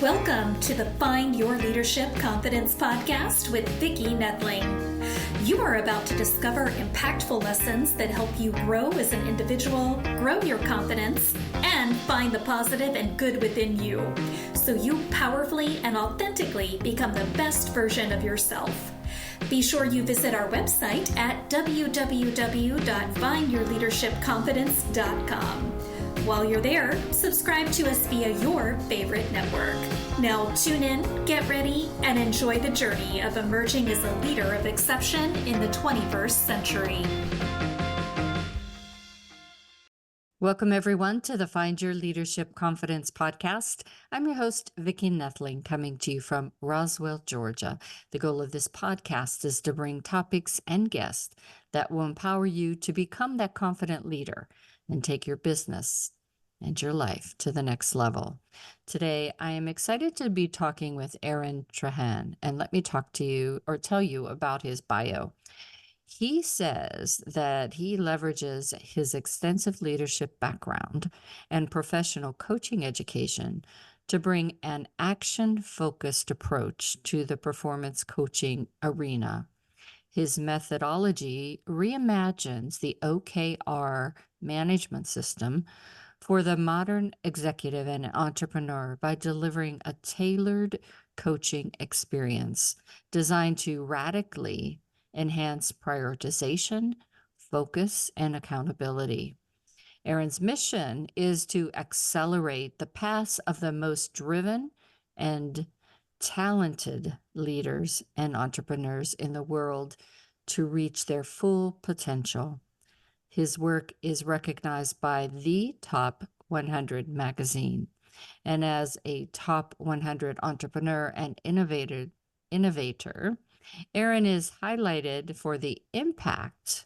Welcome to the Find Your Leadership Confidence podcast with Vicki Noethling. You are about to discover impactful lessons that help you grow as an individual, grow your confidence, and find the positive and good within you, so you powerfully and authentically become the best version of yourself. Be sure you visit our website at www.findyourleadershipconfidence.com. While you're there, subscribe to us via your favorite network. Now tune in, get ready, and enjoy the journey of emerging as a leader of exception in the 21st century. Welcome, everyone, to the Find Your Leadership Confidence podcast. I'm your host, Vicki Noethling, coming to you from Roswell, Georgia. The goal of this podcast is to bring topics and guests that will empower you to become that confident leader and take your business and your life to the next level. Today, I am excited to be talking with Aaron Trahan, and let me talk to you or tell you about his bio. He says that he leverages his extensive leadership background and professional coaching education to bring an action-focused approach to the performance coaching arena. His methodology reimagines the OKR management system for the modern executive and entrepreneur by delivering a tailored coaching experience designed to radically enhance prioritization, focus, and accountability. Aaron's mission is to accelerate the paths of the most driven and talented leaders and entrepreneurs in the world to reach their full potential. His work is recognized by the Top 100 magazine, and as a Top 100 entrepreneur and innovator, Aaron is highlighted for the impact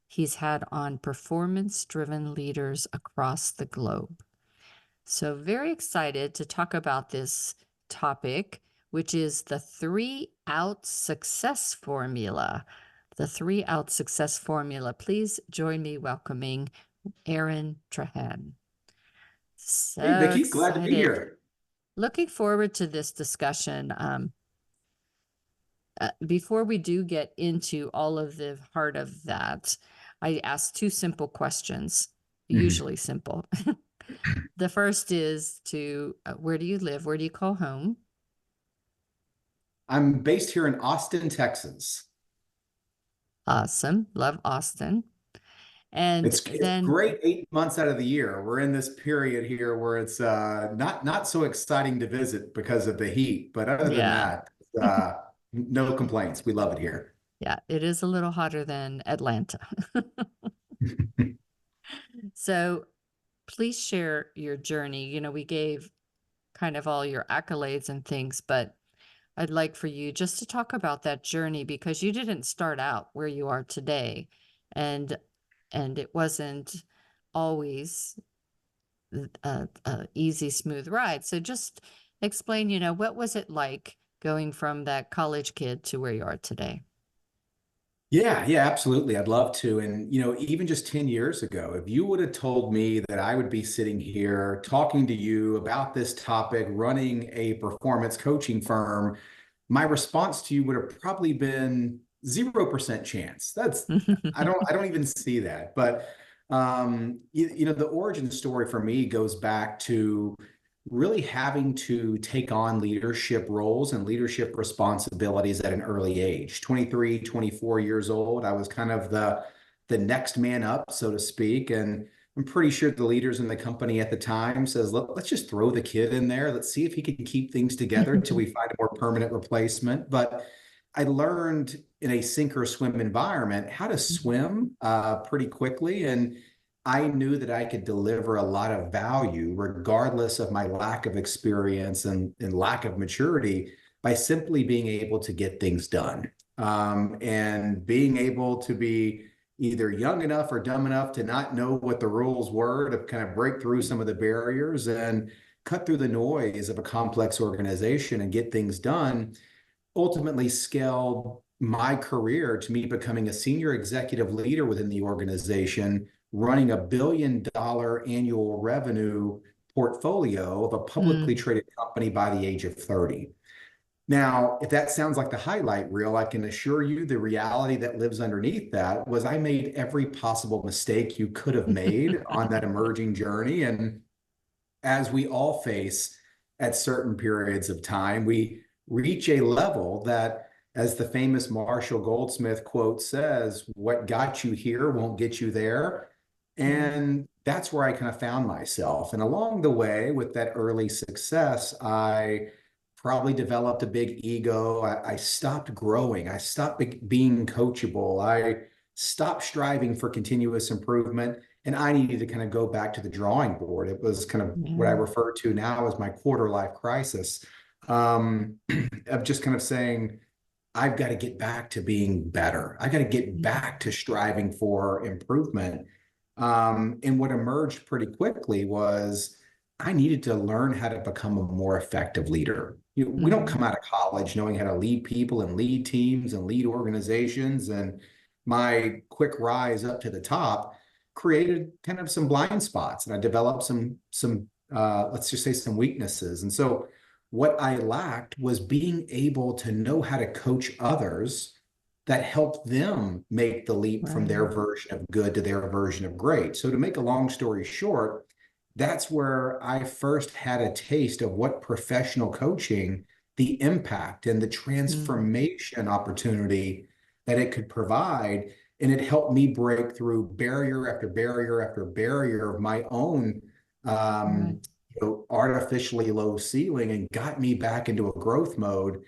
he's had on performance-driven leaders across the globe. So very excited to talk about this topic, which is the 3-out success formula. The 3-out success formula. Please join me welcoming Aaron Trahan. So hey, Vicki, excited. glad to be here. Looking forward to this discussion. Before we do get into all of the heart of that, I ask two simple questions, usually simple. The first is where do you live? Where do you call home? I'm based here in Austin, Texas. Awesome. Love Austin. And it's great 8 months out of the year. We're in this period here where it's not so exciting to visit because of the heat, but other than that, no complaints. We love it here. Yeah, it is a little hotter than Atlanta. So please share your journey. You know, we gave kind of all your accolades and things, but I'd like for you just to talk about that journey, because you didn't start out where you are today, and it wasn't always a easy, smooth ride. So just explain, what was it like going from that college kid to where you are today? Yeah, absolutely. I'd love to. And, even just 10 years ago, if you would have told me that I would be sitting here talking to you about this topic, running a performance coaching firm, my response to you would have probably been 0% chance. I don't even see that. But, the origin story for me goes back to really having to take on leadership roles and leadership responsibilities at an early age. 23, 24 years old, I was kind of the next man up, so to speak. And I'm pretty sure the leaders in the company at the time says, let's just throw the kid in there. Let's see if he can keep things together until we find a more permanent replacement. But I learned in a sink or swim environment how to swim pretty quickly. And I knew that I could deliver a lot of value regardless of my lack of experience and lack of maturity by simply being able to get things done, and being able to be either young enough or dumb enough to not know what the rules were, to kind of break through some of the barriers and cut through the noise of a complex organization and get things done, ultimately scaled my career to me becoming a senior executive leader within the organization, running $1 billion annual revenue portfolio of a publicly Mm. traded company by the age of 30. Now, if that sounds like the highlight reel, I can assure you the reality that lives underneath that was I made every possible mistake you could have made on that emerging journey. And as we all face at certain periods of time, we reach a level that, as the famous Marshall Goldsmith quote says, what got you here won't get you there. Yeah. And that's where I kind of found myself. And along the way, with that early success, I probably developed a big ego. I stopped growing. I stopped being coachable. I stopped striving for continuous improvement. And I needed to kind of go back to the drawing board. It was kind of what I Yeah. refer to now as my quarter life crisis, of just kind of saying, I've got to get back to being better. I got to get Yeah. back to striving for improvement. And what emerged pretty quickly was I needed to learn how to become a more effective leader. We don't Mm-hmm. come out of college knowing how to lead people and lead teams and lead organizations. And my quick rise up to the top created kind of some blind spots, and I developed some let's just say some weaknesses. And so what I lacked was being able to know how to coach others that helped them make the leap from their Right. version of good to their version of great. So to make a long story short, that's where I first had a taste of what professional coaching, the impact and the Mm. transformation opportunity that it could provide. And it helped me break through barrier after barrier after barrier of my own Right. um, artificially low ceiling, and got me back into a growth mode.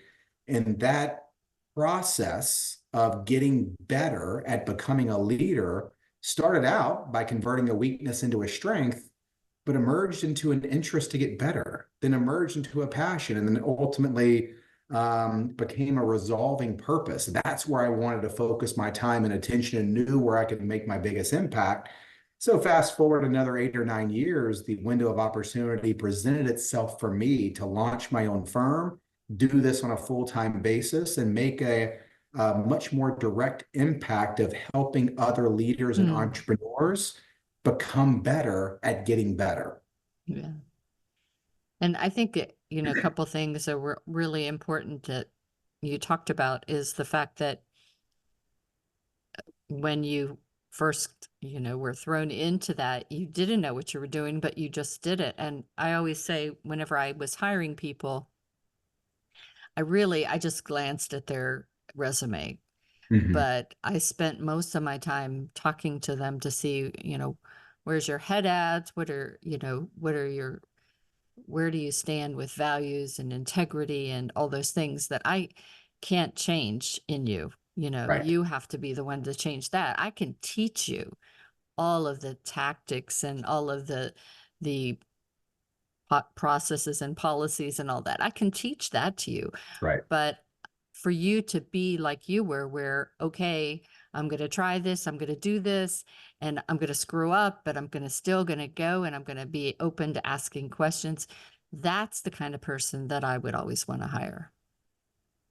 And that process of getting better at becoming a leader started out by converting a weakness into a strength, but emerged into an interest to get better, then emerged into a passion, and then ultimately became a resolving purpose. That's where I wanted to focus my time and attention and knew where I could make my biggest impact. So fast forward another 8 or 9 years, the window of opportunity presented itself for me to launch my own firm, do this on a full-time basis, and make a much more direct impact of helping other leaders and Mm. entrepreneurs become better at getting better. Yeah. And I think, a couple things that were really important that you talked about is the fact that when you first, were thrown into that, you didn't know what you were doing, but you just did it. And I always say, whenever I was hiring people, I just glanced at their resume, Mhm. but I spent most of my time talking to them to see, where's your head at? What are your where do you stand with values and integrity and all those things that I can't change in you? Right, You have to be the one to change that. I can teach you all of the tactics and all of the processes and policies and all that. I can teach that to you. right. But for you to be like you were, where, okay, I'm going to try this, I'm going to do this, and I'm going to screw up, but I'm still going to go and I'm going to be open to asking questions. That's the kind of person that I would always want to hire.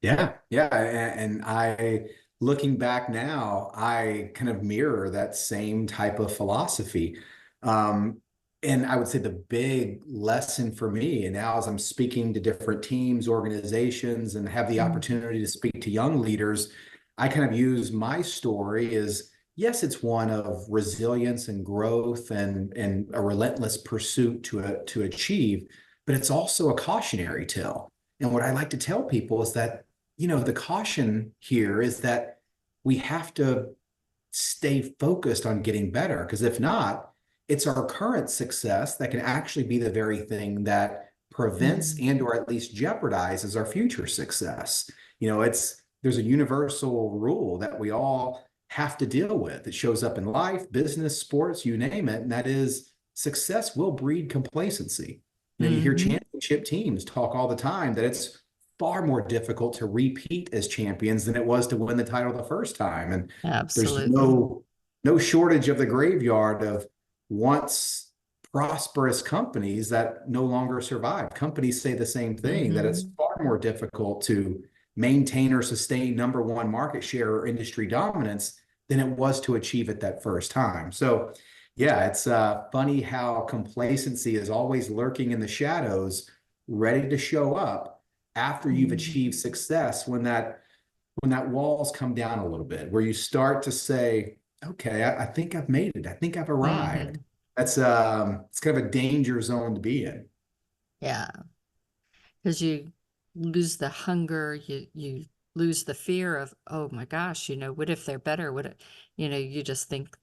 Yeah, yeah. And I, looking back now, I kind of mirror that same type of philosophy. Um, and I would say the big lesson for me, and now as I'm speaking to different teams, organizations, and have the Mm. opportunity to speak to young leaders, I kind of use my story as, yes, it's one of resilience and growth and a relentless pursuit to achieve, but it's also a cautionary tale. And what I like to tell people is that, the caution here is that we have to stay focused on getting better, because if not, it's our current success that can actually be the very thing that prevents Mm. and or at least jeopardizes our future success. There's a universal rule that we all have to deal with. It shows up in life, business, sports, you name it, and that is success will breed complacency. You hear Hmm. championship teams talk all the time that it's far more difficult to repeat as champions than it was to win the title the first time. And there's Absolutely. no shortage of the graveyard of once prosperous companies that no longer survive. Companies say the same thing, that it's Hmm. far more difficult to maintain or sustain number one market share or industry dominance than it was to achieve it that first time. So Yeah, it's funny how complacency is always lurking in the shadows, ready to show up after you've Mhm. achieved success when that walls come down a little bit, where you start to say, okay, I think I've made it. I think I've arrived. Mhm. That's it's kind of a danger zone to be in. Yeah, because you lose the hunger, you lose the fear of, oh my gosh, what if they're better? You just think,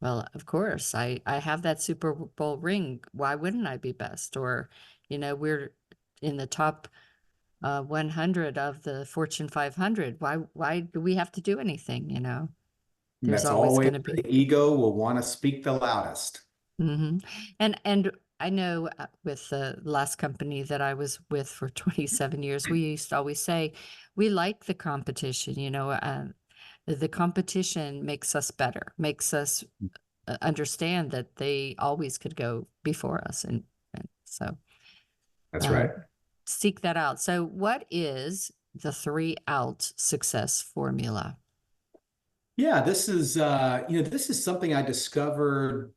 well, of course, I have that Super Bowl ring. Why wouldn't I be best? Or, we're in the top 100 of the Fortune 500. Why do we have to do anything? And There's that's always always going to where be. the ego will want to speak the loudest. Hmm. And I know with the last company that I was with for 27 years, we used to always say we like the competition. The competition makes us better, makes us understand that they always could go before us, and so That's um, right. seek that out. So, what is the 3 out success formula? Yeah, this is something I discovered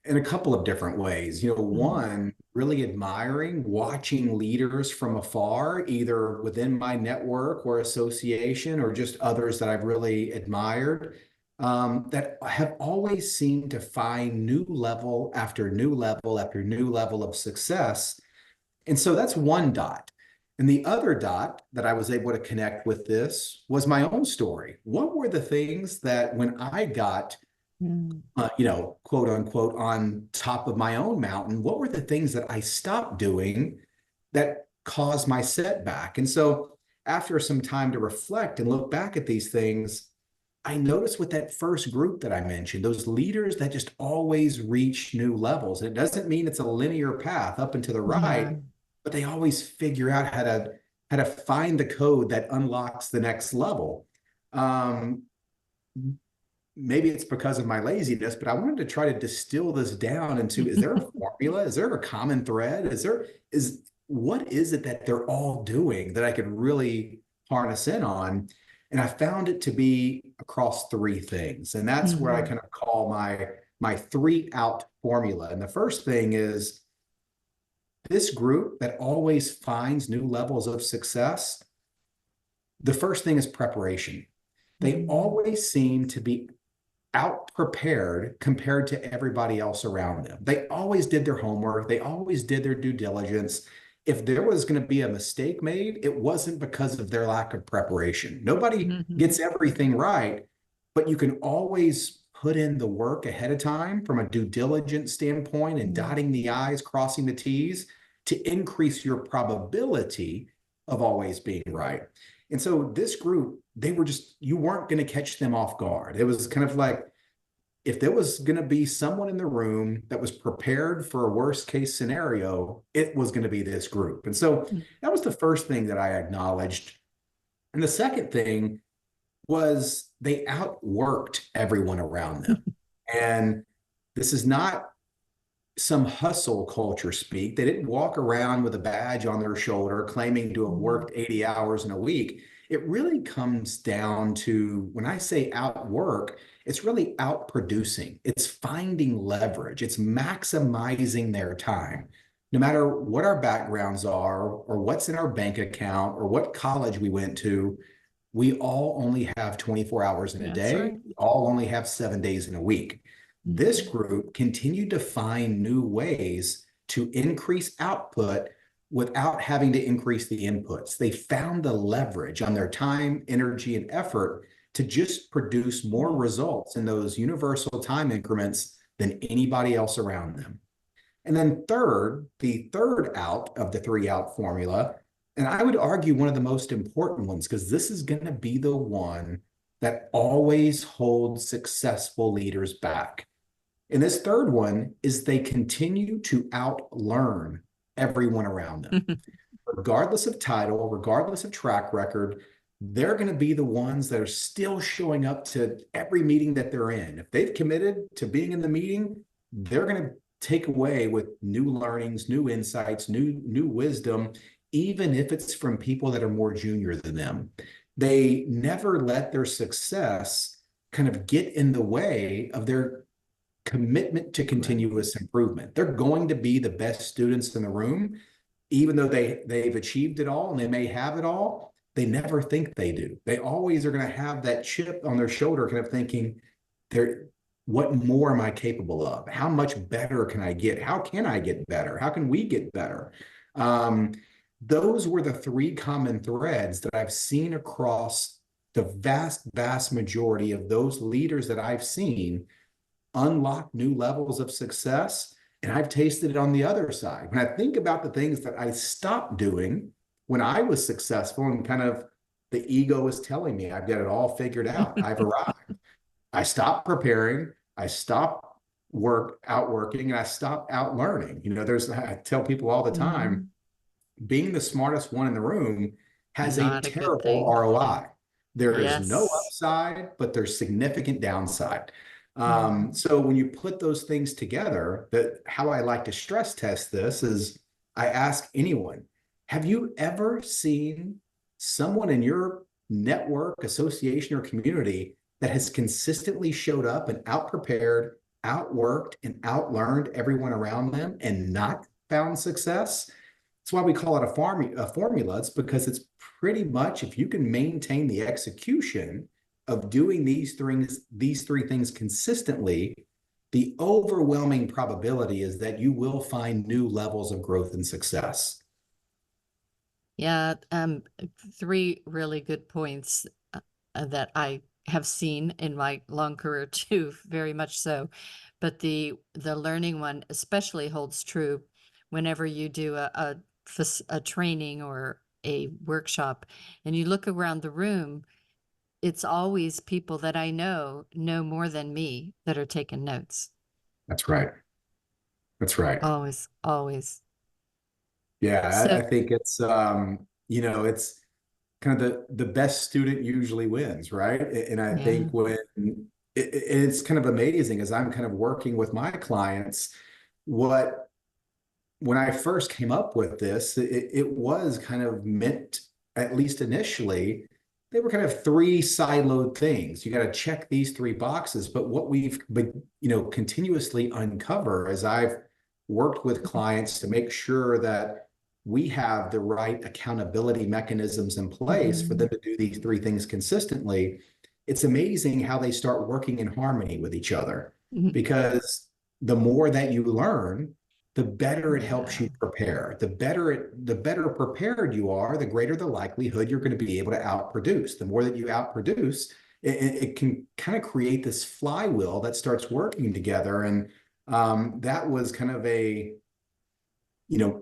in a couple of different ways. Mhm. One, really admiring, watching leaders from afar, either within my network or association, or just others that I've really admired, that have always seemed to find new level after new level after new level of success. And so that's one dot. And the other dot that I was able to connect with this was my own story. What were the things that when I got Mm. quote unquote, on top of my own mountain, what were the things that I stopped doing that caused my setback? And so, after some time to reflect and look back at these things, I noticed with that first group that I mentioned, those leaders that just always reach new levels. And it doesn't mean it's a linear path up and to the right, No. but they always figure out how to find the code that unlocks the next level. Um, Maybe it's because of my laziness, but I wanted to try to distill this down into, is there a formula? Is there a common thread? Is what is it that they're all doing that I could really harness in on? And I found it to be across three things. And that's where I Mhm. kind of call my 3 out formula. And the first thing is this group that always finds new levels of success. The first thing is preparation. They Mhm. always seem to be out prepared compared to everybody else around them. They always did their homework, they always did their due diligence. If there was going to be a mistake made, it wasn't because of their lack of preparation. Nobody Mhm. gets everything right, but you can always put in the work ahead of time from a due diligence standpoint and Mhm. dotting the I's, crossing the T's to increase your probability of always being right. And so this group, they were just, you weren't going to catch them off guard. It was kind of like if there was going to be someone in the room that was prepared for a worst case scenario, it was going to be this group. And so that was the first thing that I acknowledged. And the second thing was they outworked everyone around them. And this is not some hustle culture speak. They didn't walk around with a badge on their shoulder claiming to have Mhm. worked 80 hours in a week. It really comes down to when I say outwork, it's really outproducing. It's finding leverage. It's maximizing their time. No matter what our backgrounds are, or what's in our bank account, or what college we went to, we all only have 24 hours in a That's day. right. We all only have 7 days in a week. This Mhm. group continued to find new ways to increase output without having to increase the inputs. They found the leverage on their time, energy, and effort to just produce more Mhm. results in those universal time increments than anybody else around them. And then the third out of the 3 out formula, and I would argue one of the most important ones, because this is going to be the one that always holds successful leaders back. And this third one is they continue to outlearn everyone around them. Regardless of title, regardless of track record, they're going to be the ones that are still showing up to every meeting that they're in. If they've committed to being in the meeting, they're going to take away with new learnings, new insights, new wisdom, even if it's from people that are more junior than them. They never let their success kind of get in the way of their commitment to continuous improvement. They're going to be the best students in the room, even though they've achieved it all and they may have it all. They never think they do. They always are going to have that chip on their shoulder, kind of thinking, what more am I capable of? How much better can I get? How can I get better? How can we get better? Those were the three common threads that I've seen across the vast majority of those leaders that I've seen unlock new levels of success. And I've tasted it on the other side. When I think about the things that I stopped doing when I was successful and kind of the ego is telling me I've got it all figured out, I've arrived. I stopped preparing, I stopped outworking, and I stopped out learning. I tell people all the time, being the smartest one in the room has a Not a good terrible thing. ROI. There is no Yes. upside, but there's significant downside. So when you put those things together, how I like to stress test this is I ask anyone, have you ever seen someone in your network, association, or community that has consistently showed up and out-prepared, outworked, and outlearned everyone around them and not found success? That's why we call it a formula. It's because it's pretty much, if you can maintain the execution of doing these three things consistently, the overwhelming probability is that you will find new levels of growth and success. Yeah, three really good points that I have seen in my long career too, very much so. But the learning one especially holds true whenever you do a training or a workshop and you look around the room, it's always people that I know more than me that are taking notes. That's right. That's right. Always, always. Yeah, I So, think it's it's kind of the best student usually wins, right? And I yeah. think it's kind of amazing as I'm kind of working with my clients, when I first came up with this, it was kind of meant, at least initially, they were kind of three siloed things. You got to check these three boxes. But what we've been, continuously uncover as I've worked with clients to make sure that we have the right accountability mechanisms in place for them to do these three things consistently, it's amazing how they start working in harmony with each other. Because the more that you learn, the better it helps Yeah. you prepare. The better prepared you are, the greater the likelihood you're going to be able to outproduce. The more that you outproduce, it can kind of create this flywheel that starts working together. And that was kind of a,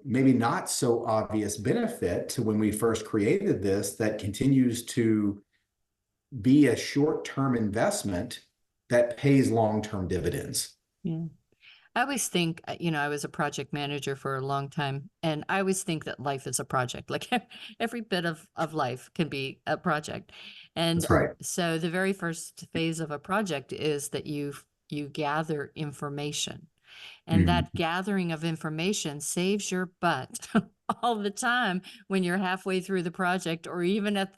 maybe not so obvious benefit to when we first created this, that continues to be a short-term investment that pays long-term dividends. Yeah. I always think, I was a project manager for a long time, and I always think that life is a project. Like every bit of life can be a project. And That's right. so the very first phase of a project is that you gather information. And Mhm. that gathering of information saves your butt all the time when you're halfway through the project or even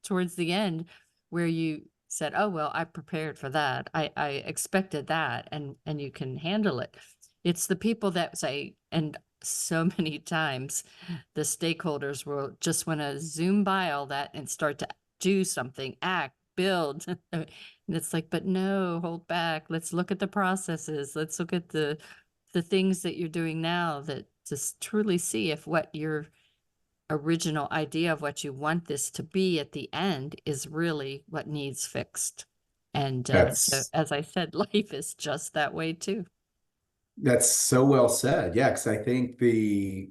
towards the end where you said, "Oh, well, I prepared for that. I expected that," and you can handle it. It's the people that say, and so many times the stakeholders will just want to zoom by all that and start to do something, act, build. And it's like, but no, hold back. Let's look at the processes. Let's look at the things that you're doing now, that just truly see if what your original idea of what you want this to be at the end is really what needs fixed. And so, That's as I said, life is just that way too. That's so well said. Yeah, because I think the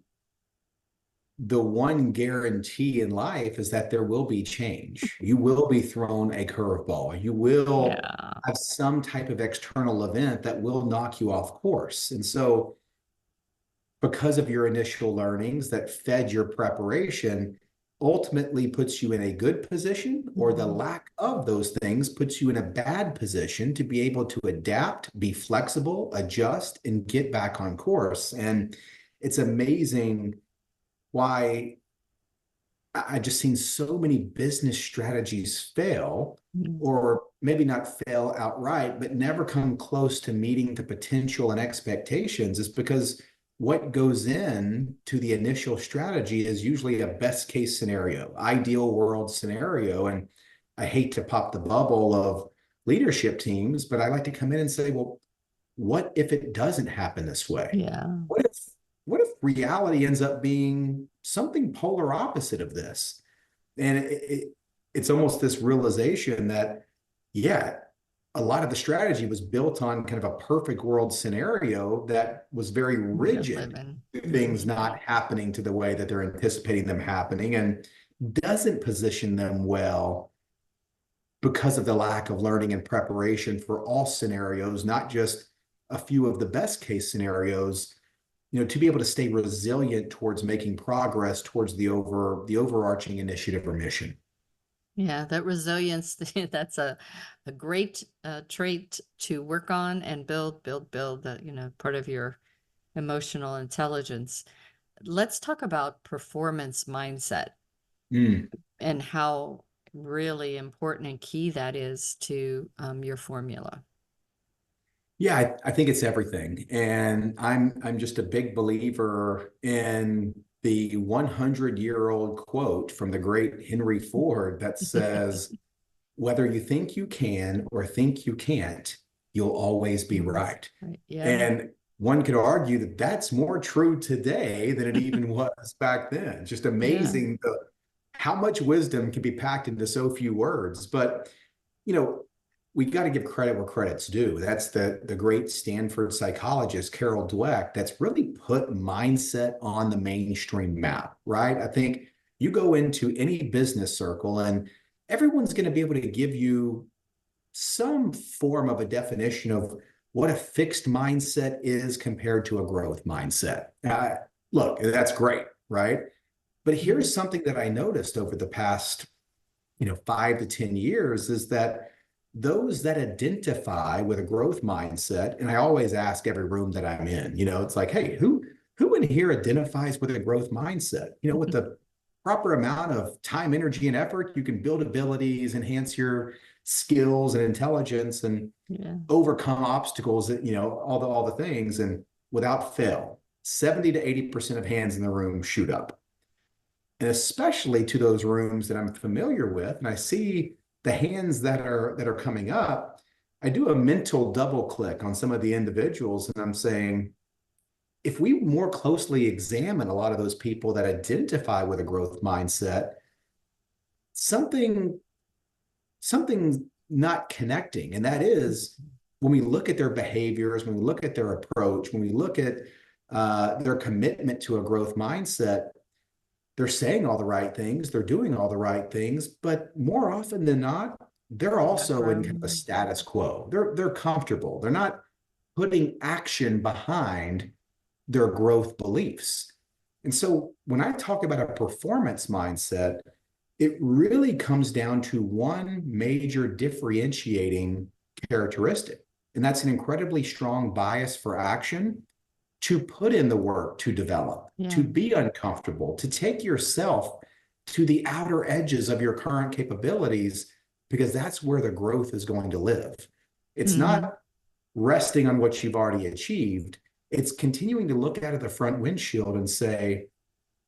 one guarantee in life is that there will be change. You will be thrown a curveball. You will Yeah. have some type of external event that will knock you off course. And so, because of your initial learnings that fed your preparation, ultimately puts you in a good position, or the lack of those things puts you in a bad position to be able to adapt, be flexible, adjust, and get back on course. And it's amazing why I just seen so many business strategies fail, Mm. or maybe not fail outright, but never come close to meeting the potential and expectations, is because what goes in to the initial strategy is usually a best case scenario, ideal world scenario. And I hate to pop the bubble of leadership teams, but I like to come in and say, well, what if it doesn't happen this way? Yeah. What if what if reality ends up being something polar opposite of this? And it's almost this realization that, yeah, a lot of the strategy was built on kind of a perfect world scenario that was very To live rigid in. to things not happening to the way that they're anticipating them happening, and doesn't position them well because of the lack of learning and preparation for all scenarios, not just a few of the best case scenarios, to be able to stay resilient towards making progress towards the overarching initiative or mission. Yeah, that resilience, that's a great trait to work on and build, part of your emotional intelligence. Let's talk about performance mindset Mm. and how really important and key that is to your formula. Yeah, I think it's everything. And I'm just a big believer in the 100-year-old quote from the great Henry Ford that says, whether you think you can or think you can't, you'll always be right. Right. Yeah. And one could argue that that's more true today than it even was back then. Just Yeah. amazing how much wisdom can be packed into so few words. But you know, we got to give credit where credit's due. That's the great Stanford psychologist Carol Dweck that's really put mindset on the mainstream map, right? I think you go into any business circle and everyone's going to be able to give you some form of a definition of what a fixed mindset is compared to a growth mindset. Look, that's great, right? But here's something that I noticed over the past 5 to 10 years, is that those that identify with a growth mindset, and I always ask every room that I'm in, it's like, hey, who in here identifies with a growth mindset? With the proper amount of time, energy, and effort, you can build abilities, enhance your skills and intelligence, and Yeah. overcome obstacles, that all the things, and without fail, 70 to 80% of hands in the room shoot up. And especially to those rooms that I'm familiar with, and I see the hands that are coming up, I do a mental double click on some of the individuals, and I'm saying, if we more closely examine a lot of those people that identify with a growth mindset, something's not connecting. And that is, when we look at their behaviors, when we look at their approach, when we look at their commitment to a growth mindset, they're saying all the right things, they're doing all the right things, but more often than not, they're also in kind of a status quo. They're comfortable. They're not putting action behind their growth beliefs. And so when I talk about a performance mindset, it really comes down to one major differentiating characteristic, and that's an incredibly strong bias for action, to put in the work, to develop, to be uncomfortable, to take yourself to the outer edges of your current capabilities, because that's where the growth is going to live. It's not resting on what you've already achieved. It's continuing to look out of the front windshield and say,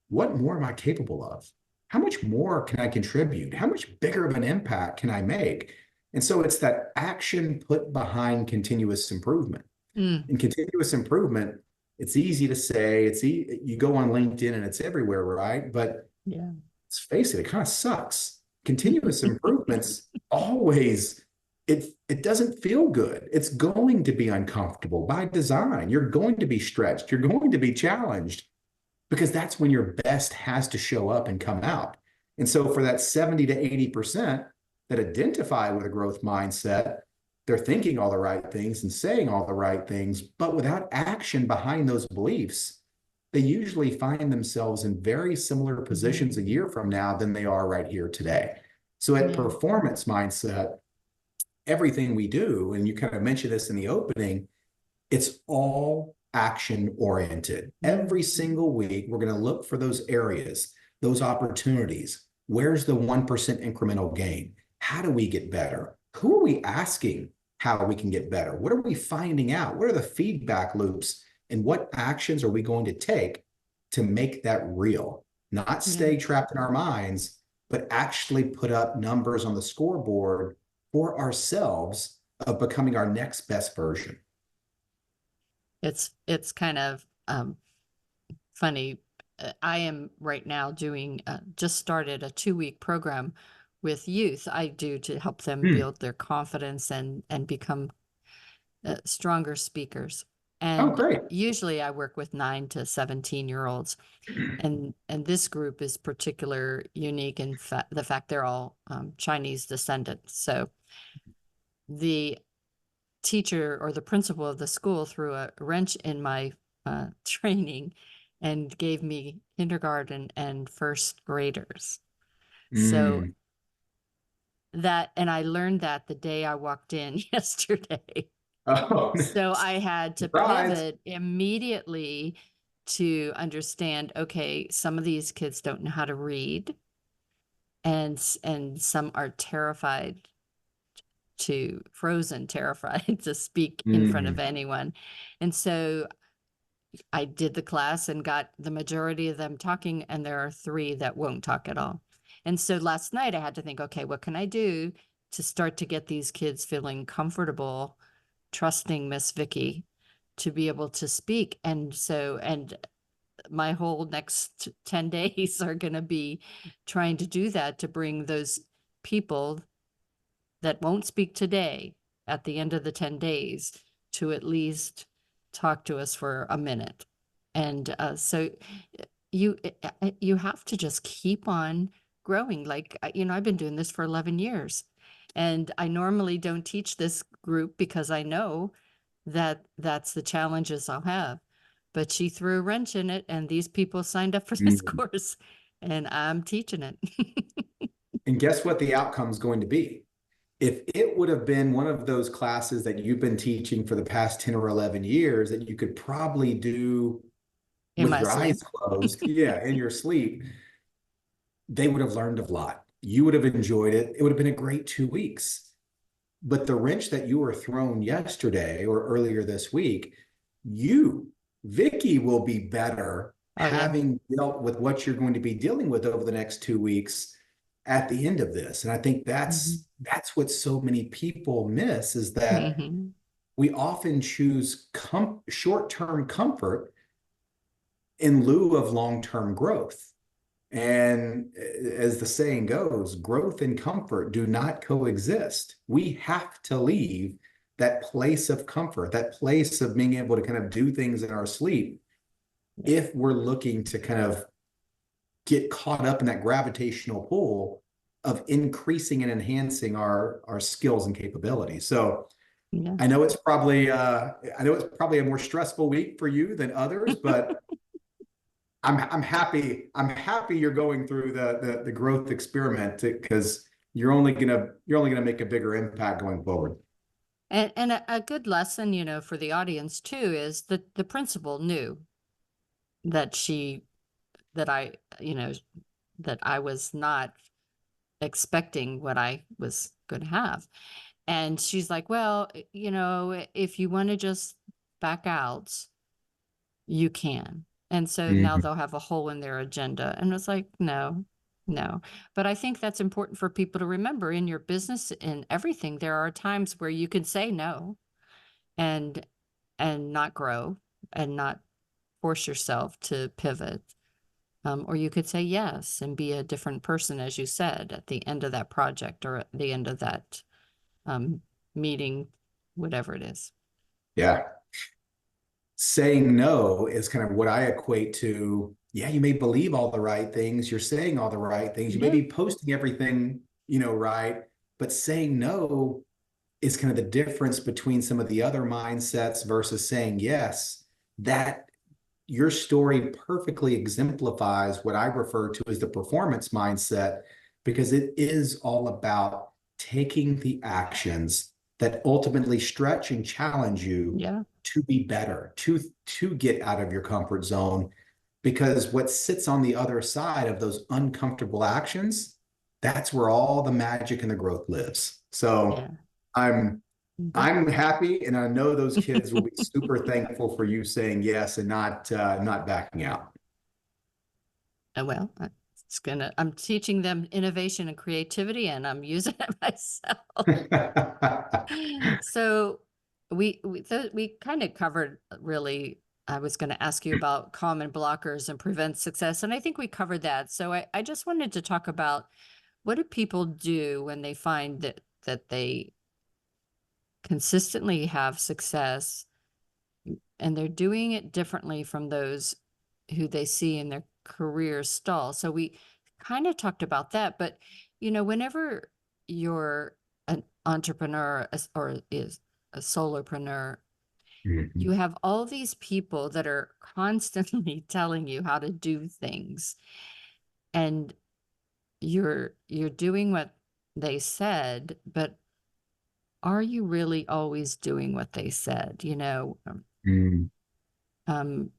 what more am I capable of? How much more can I contribute? How much bigger of an impact can I make? And so it's that action put behind continuous improvement. And continuous improvement, it's easy to say, you go on LinkedIn and it's everywhere, right? But let's face it, it kind of sucks. Continuous improvements always, it doesn't feel good. It's going to be uncomfortable by design. You're going to be stretched. You're going to be challenged, because that's when your best has to show up and come out. And so for that 70 to 80% that identify with a growth mindset, they're thinking all the right things and saying all the right things, but without action behind those beliefs, they usually find themselves in very similar positions a year from now than they are right here today. So at performance mindset, everything we do, and you kind of mentioned this in the opening, it's all action oriented. Every single week, we're going to look for those areas those opportunities? Where's the 1% incremental gain? How do we get better? Who are we asking how we can get better? What are we finding out? What are the feedback loops? And what actions are we going to take to make that real? Not Yeah. stay trapped in our minds, but actually put up numbers on the scoreboard for ourselves of becoming our next best version. It's kind of funny. I am right now doing just started a 2-week program with youth. I do to help them build their confidence and become stronger speakers. Oh, And great. usually I work with 9 to 17-year-olds, and this group is particular unique in the fact they're all Chinese descendants. So the teacher or the principal of the school threw a wrench in my training and gave me kindergarten and first graders. So Mm. that, and I learned that the day I walked in yesterday. Oh, So I had to surprise. pivot immediately to understand, okay, some of these kids don't know how to read, and some are frozen terrified to speak in front of Mm. anyone. And so I did the class and got the majority of them talking, and there are 3 that won't talk at all. And so last night I had to think, okay, what can I do to start to get these kids feeling comfortable, trusting Miss Vicki to be able to speak? And my whole next 10 days are going to be trying to do that, to bring those people that won't speak today at the end of the 10 days to at least talk to us for a minute. And so you have to just keep on growing. Like, I've been doing this for 11 years, and I normally don't teach this group because I know that that's the challenges I'll have. But she threw a wrench in it, and these people signed up for this Mm. course, and I'm teaching it. And guess what the outcome is going to be? If it would have been one of those classes that you've been teaching for the past 10 or 11 years that you could probably do In with my your sleep. eyes closed, yeah, in your sleep, they would have learned a lot. You would have enjoyed it. It would have been a great 2 weeks. But the wrench that you were thrown yesterday or earlier this week, Vicki, will be better Oh yeah. having dealt with what you're going to be dealing with over the next 2 weeks at the end of this. And I think Hmm. that's what so many people miss, is that Hmm. we often choose short-term comfort in lieu of long-term growth. And as the saying goes, growth and comfort do not coexist. We have to leave that place of comfort, that place of being able to kind of do things in our sleep, if we're looking to kind of get caught up in that gravitational pull of increasing and enhancing our skills and capabilities. So Yeah. I know it's probably a more stressful week for you than others, but I'm happy you're going through the growth experiment, because you're only gonna make a bigger impact going forward. And a good lesson, for the audience too, is that the principal knew that that I, that I was not expecting what I was going to have. And she's like, well, if you want to just back out, you can. And so now Mhm. they'll have a hole in their agenda. And it's like, no, no. But I think that's important for people to remember in your business and everything. There are times where you can say no and not grow and not force yourself to pivot. Or you could say yes and be a different person, as you said, at the end of that project or at the end of that um, meeting, whatever it is. Yeah. Saying no is kind of what I equate to, yeah, you may believe all the right things, you're saying all the right things, you may Yeah. be posting everything, right, but saying no is kind of the difference between some of the other mindsets versus saying yes. That your story perfectly exemplifies what I refer to as the performance mindset, because it is all about taking the actions that ultimately stretch and challenge you Yeah. to be better, to get out of your comfort zone, because what sits on the other side of those uncomfortable actions, that's where all the magic and the growth lives. So Yeah. I'm Good. I'm happy, and I know those kids will be super thankful for you saying yes and not backing out. Well, I'm teaching them innovation and creativity, and I'm using it myself. So we kind of covered really. I was going to ask you about common blockers and prevent success, and I think we covered that. So I just wanted to talk about, what do people do when they find that they consistently have success and they're doing it differently from those who they see in their career stall. So we kind of talked about that, but whenever you're an entrepreneur or is a solopreneur, Mhm. you have all these people that are constantly telling you how to do things, and you're doing what they said, but are you really always doing what they said? Mm. Um,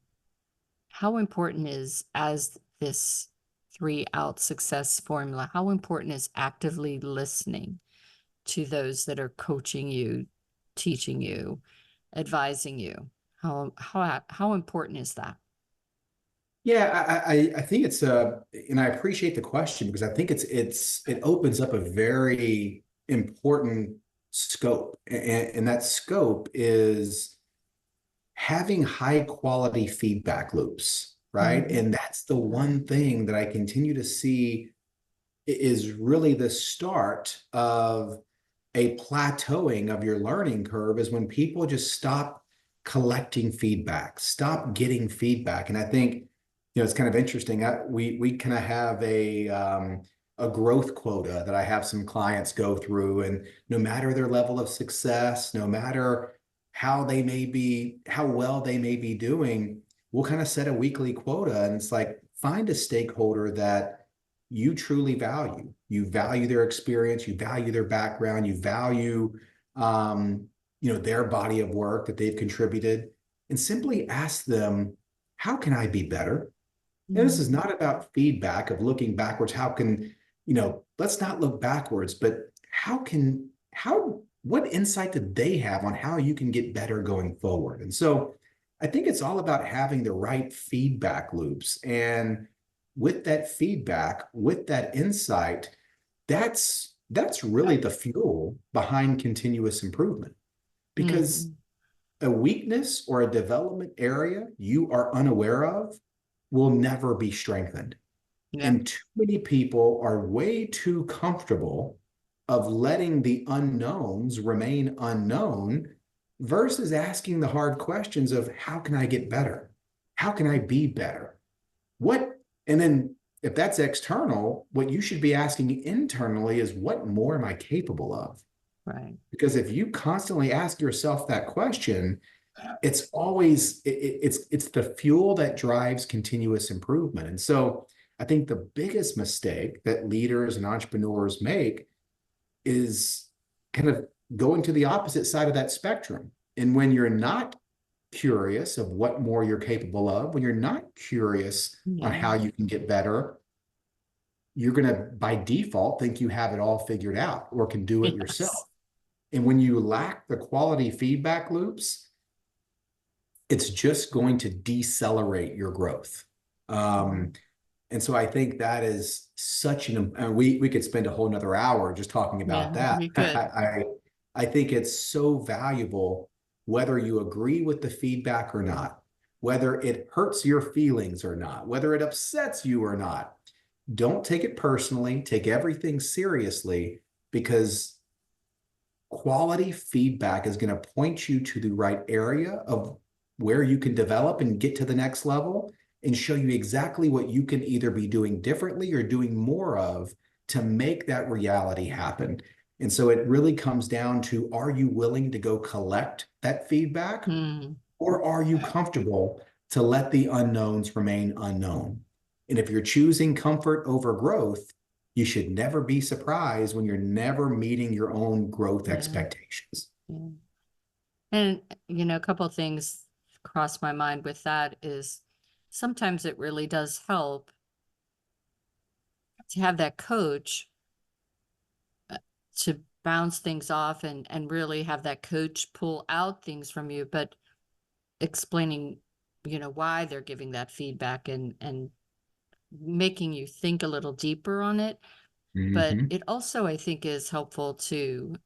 how important is, as this 3 out success formula, how important is actively listening to those that are coaching you, teaching you, advising you? How important is that? Yeah, I think it's and I appreciate the question because I think it opens up a very important scope, and that scope is having high quality feedback loops, right? Mhm. And that's the one thing that I continue to see is really the start of a plateauing of your learning curve, is when people just stop collecting feedback, stop getting feedback. And I think, it's kind of interesting. We kind of have a growth quota that I have some clients go through, and no matter their level of success, no matter how well they may be doing, we'll kind of set a weekly quota, and it's like, find a stakeholder that you truly value. You value their experience, you value their background, you value their body of work that they've contributed, and simply ask them, how can I be better? And this Mhm. is not about feedback of looking backwards. How can, let's not look backwards, but what insight do they have on how you can get better going forward? And so I think it's all about having the right feedback loops. And with that feedback, with that insight, that's really the fuel behind continuous improvement. Because Mhm. a weakness or a development area you are unaware of will never be strengthened. Yeah. And too many people are way too comfortable of letting the unknowns remain unknown versus asking the hard questions of, how can I get better? How can I be better? What, and then if that's external, what you should be asking internally is, what more am I capable of? Right. Because if you constantly ask yourself that question, it's always it's the fuel that drives continuous improvement. And so I think the biggest mistake that leaders and entrepreneurs make is kind of going to the opposite side of that spectrum. And when you're not curious of what more you're capable of, when you're not curious on Yeah. how you can get better, you're going to by default think you have it all figured out or can do it Yes. yourself. And when you lack the quality feedback loops, it's just going to decelerate your growth. Mhm. Um, and so I think that is such we could spend a whole nother hour just talking about Yeah, that. we could. I think it's so valuable, whether you agree with the feedback or not, whether it hurts your feelings or not, whether it upsets you or not. Don't take it personally, take everything seriously, because quality feedback is going to point you to the right area of where you can develop and get to the next level, and show you exactly what you can either be doing differently or doing more of to make that reality happen. And so it really comes down to, are you willing to go collect that feedback, Mm. or are you comfortable to let the unknowns remain unknown? And if you're choosing comfort over growth, you should never be surprised when you're never meeting your own growth Yeah. expectations. Yeah. And a couple of things cross my mind with that is, sometimes it really does help to have that coach to bounce things off and really have that coach pull out things from you, but explaining, why they're giving that feedback and making you think a little deeper on it. But Hmm. it also, I think, is helpful to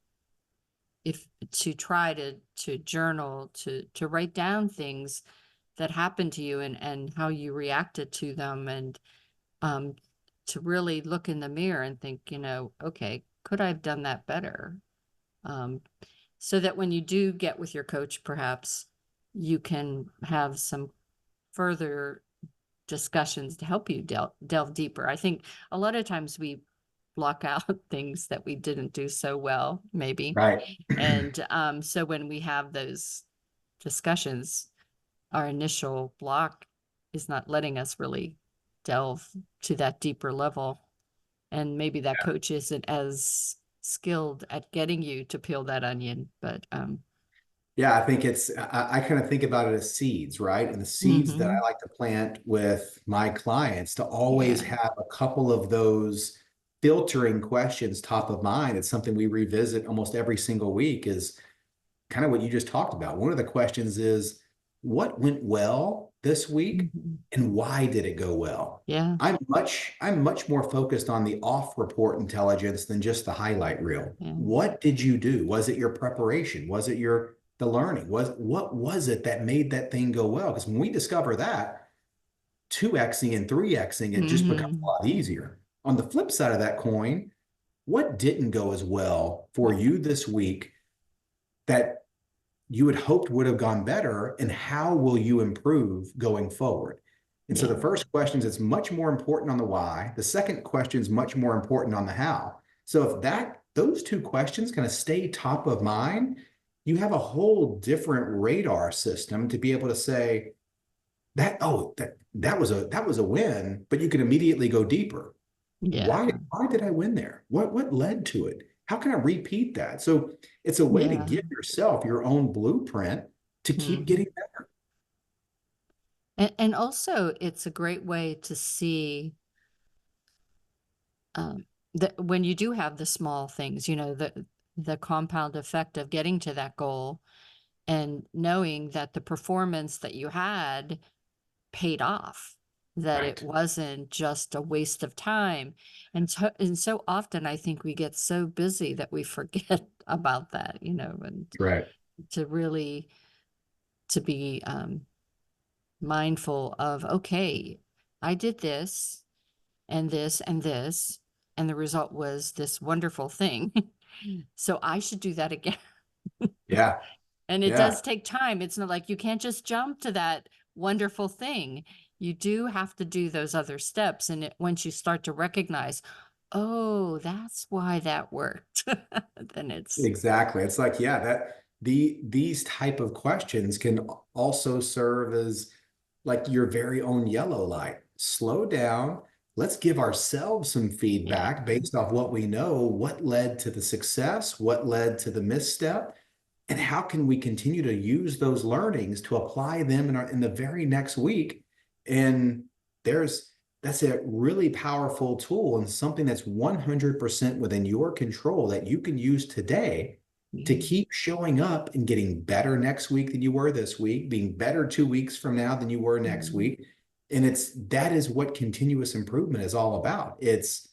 try to journal, to write down things that happened to you and how you reacted to them, and um, to really look in the mirror and think, okay, could I have done that better? Um, so that when you do get with your coach, perhaps you can have some further discussions to help you delve deeper. I think a lot of times we block out things that we didn't do so well, maybe. Right. And so when we have those discussions, our initial block is not letting us really delve to that deeper level. And maybe that coach isn't as skilled at getting you to peel that onion, but Yeah, I think I kind of think about it as seeds, right? And the seeds that I mhm, like to plant with my clients to always yeah. have a couple of those filtering questions top of mind. It's something we revisit almost every single week is kind of what you just talked about. One of the questions is, what went well this week Mhm, and why did it go well? yeah, I'm much more focused on the off report intelligence than just the highlight reel. yeah, What did you do? Was it your preparation? Was it the learning? What was it that made that thing go well? Because when we discover that, 2xing and 3xing, it just becomes a mhm, lot easier. On the flip side of that coin, what didn't go as well for you this week that you had hoped would have gone better, and how will you improve going forward? And so yeah, the first question is much more important on the why. The second question is much more important on the how. So if those two questions kind of stay top of mind, you have a whole different radar system to be able to say that was a win, but you can immediately go deeper. yeah, Why did I win there? What led to it? How can I repeat that? So it's a way to yeah. give yourself your own blueprint to keep Mhm. getting better. And also, it's a great way to see that when you do have the small things, the compound effect of getting to that goal and knowing that the performance that you had paid off, that it Right. wasn't just a waste of time. And so often I think we get so busy that we forget about that, and Right. to really to be mindful of, okay, I did this and this and this, and the result was this wonderful thing. So I should do that again. Yeah. And it Yeah. does take time. It's not like you can't just jump to that wonderful thing. You do have to do those other steps. And once you start to recognize, oh, that's why that worked, then it's, Exactly. It's like, yeah, these type of questions can also serve as like your very own yellow light. Slow down. Let's give ourselves some yeah. feedback based off what we know, what led to the success, what led to the misstep, and how can we continue to use those learnings to apply them in the very next week. And there's that's a really powerful tool and something that's 100% within your control that you can use today to Mhm. keep showing up and getting better next week than you were this week, being better 2 weeks from now than you were next Mhm. week. And that is what continuous improvement is all about. It's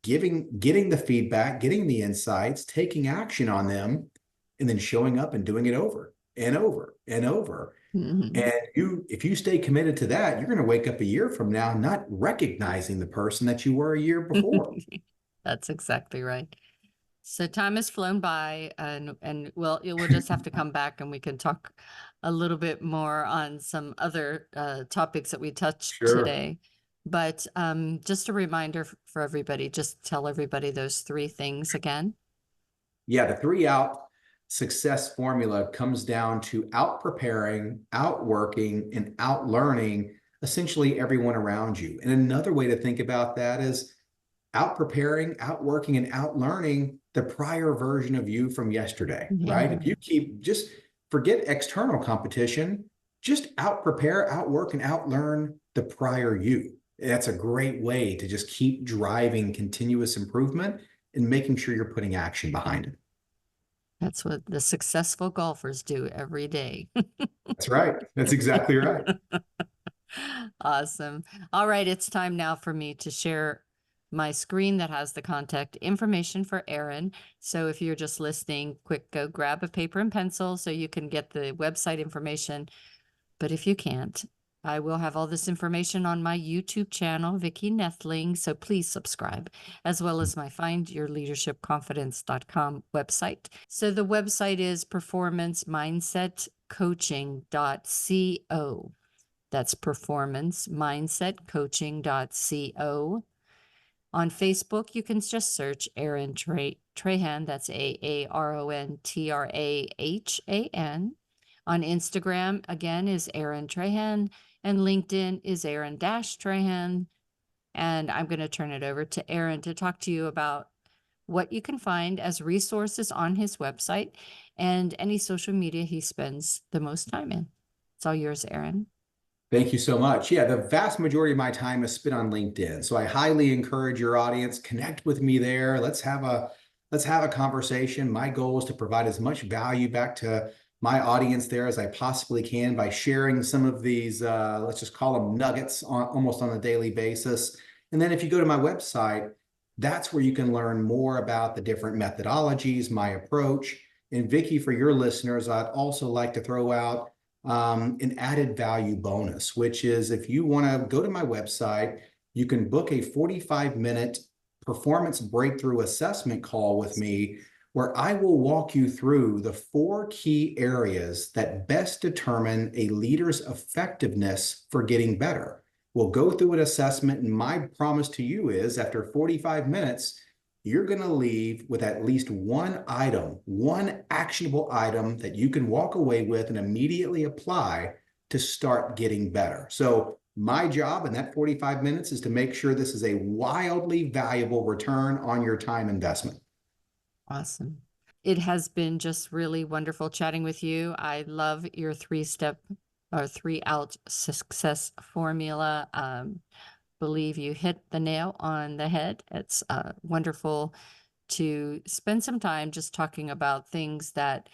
getting the feedback, getting the insights, taking action on them, and then showing up and doing it over and over and over. Mhm. And if you stay committed to that, you're going to wake up a year from now not recognizing the person that you were a year before. That's exactly right. So time has flown by, and well, it will just have to come back and we can talk a little bit more on some other topics that we touched Sure. today. But just a reminder for everybody, just tell everybody those three things again. Yeah, the 3 out success formula comes down to out preparing, outworking, and out learning essentially everyone around you. And another way to think about that is out preparing, out working, and out learning the prior version of you from yesterday, right? Yeah. If you just forget external competition, just out prepare, outwork, and out learn the prior you. That's a great way to just keep driving continuous improvement and making sure you're putting action behind it. That's what the successful golfers do every day. That's right. That's exactly right. Awesome. All right, it's time now for me to share my screen that has the contact information for Aaron. So if you're just listening, quick, go grab a paper and pencil so you can get the website information. But if you can't, I will have all this information on my YouTube channel, Vicki Noethling, so please subscribe, as well as my findyourleadershipconfidence.com website. So the website is performancemindsetcoaching.co. That's performancemindsetcoaching.co. On Facebook, you can just search Aaron Trahan. That's AARONTRAHAN. On Instagram, again, is Aaron Trahan, and LinkedIn is Aaron-Trahan. And I'm going to turn it over to Aaron to talk to you about what you can find as resources on his website and any social media he spends the most time in. It's all yours, Aaron. Thank you so much. Yeah, the vast majority of my time is spent on LinkedIn. So I highly encourage your audience, connect with me there. Let's have a conversation. My goal is to provide as much value back to my audience there as I possibly can by sharing some of these, let's just call them nuggets almost on a daily basis. And then if you go to my website, that's where you can learn more about the different methodologies, my approach. And Vicki, for your listeners, I'd also like to throw out an added value bonus, which is if you want to go to my website, you can book a 45-minute performance breakthrough assessment call with me, where I will walk you through the 4 key areas that best determine a leader's effectiveness for getting better. We'll go through an assessment, and my promise to you is after 45 minutes, you're going to leave with at least one actionable item that you can walk away with and immediately apply to start getting better. So my job in that 45 minutes is to make sure this is a wildly valuable return on your time investment. Awesome. It has been just really wonderful chatting with you. I love your 3-step or 3-out success formula. Believe you hit the nail on the head. It's wonderful to spend some time just talking about things that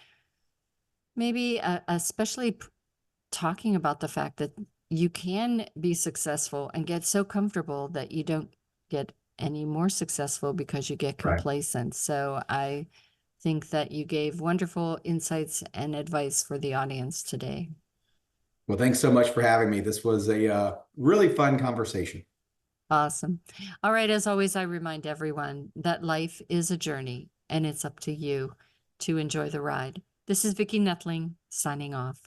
maybe especially talking about the fact that you can be successful and get so comfortable that you don't get any more successful because you get complacent. Right. So I think that you gave wonderful insights and advice for the audience today. Well, thanks so much for having me. This was a really fun conversation. Awesome. All right. As always, I remind everyone that life is a journey and it's up to you to enjoy the ride. This is Vicki Noethling signing off.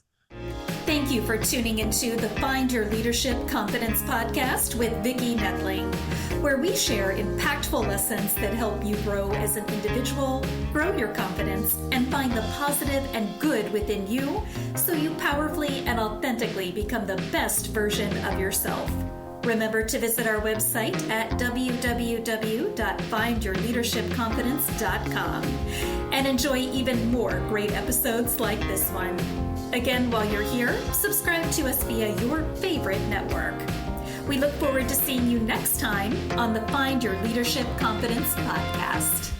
Thank you for tuning into the Find Your Leadership Confidence podcast with Vicki Noethling, where we share impactful lessons that help you grow as an individual, grow your confidence, and find the positive and good within you so you powerfully and authentically become the best version of yourself. Remember to visit our website at www.findyourleadershipconfidence.com and enjoy even more great episodes like this one. Again, while you're here, subscribe to us via your favorite network. We look forward to seeing you next time on the Find Your Leadership Confidence podcast.